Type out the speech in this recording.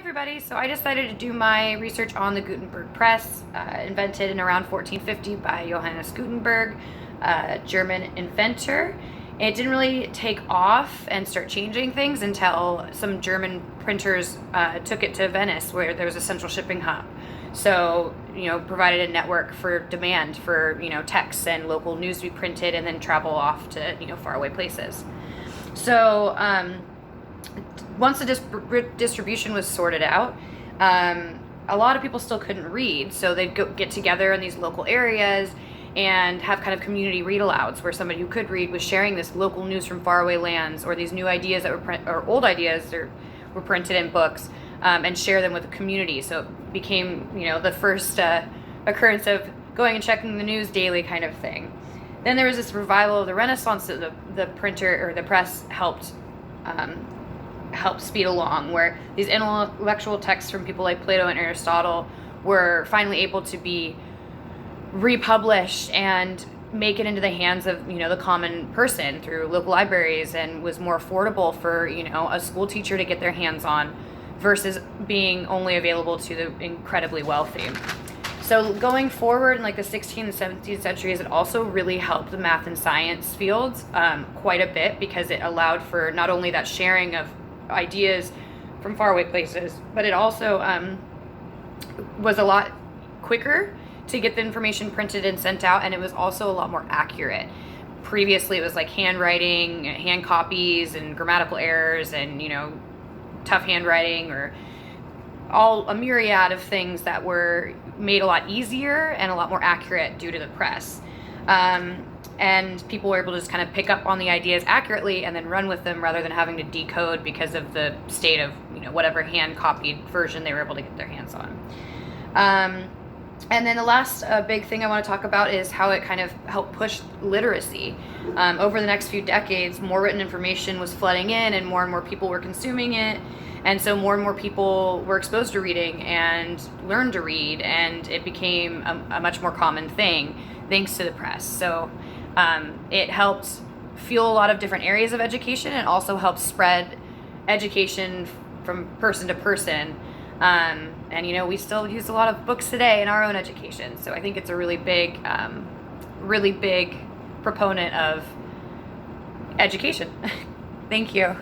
everybody. So I decided to do my research on the Gutenberg press, invented in around 1450 by Johannes Gutenberg, a German inventor. It didn't really take off and start changing things until some German printers took it to Venice, where there was a central shipping hub. So, provided a network for demand for, texts and local news to be printed and then travel off to, faraway places. So, once the distribution was sorted out, a lot of people still couldn't read, so they'd get together in these local areas and have kind of community read-alouds where somebody who could read was sharing this local news from faraway lands, or these new ideas that or old ideas that were printed in books, and share them with the community. So it became, the first occurrence of going and checking the news daily kind of thing. Then there was this revival of the Renaissance that the printer or the press helped speed along, where these intellectual texts from people like Plato and Aristotle were finally able to be republished and make it into the hands of the common person through local libraries, and was more affordable for a school teacher to get their hands on versus being only available to the incredibly wealthy. So going forward in the 16th and 17th centuries, it also really helped the math and science fields quite a bit, because it allowed for not only that sharing of ideas from faraway places, but it also was a lot quicker to get the information printed and sent out, and it was also a lot more accurate. Previously, it was like handwriting, hand copies, and grammatical errors, and tough handwriting, or a myriad of things that were made a lot easier and a lot more accurate due to the press. And people were able to just kind of pick up on the ideas accurately and then run with them, rather than having to decode because of the state of whatever hand copied version they were able to get their hands on. And then the last big thing I want to talk about is how it kind of helped push literacy. Over the next few decades, more written information was flooding in, and more people were consuming it. And so more and more people were exposed to reading and learned to read, and it became a much more common thing thanks to the press. So it helped fuel a lot of different areas of education, and also helped spread education from person to person. And we still use a lot of books today in our own education. So I think it's a really big proponent of education. Thank you.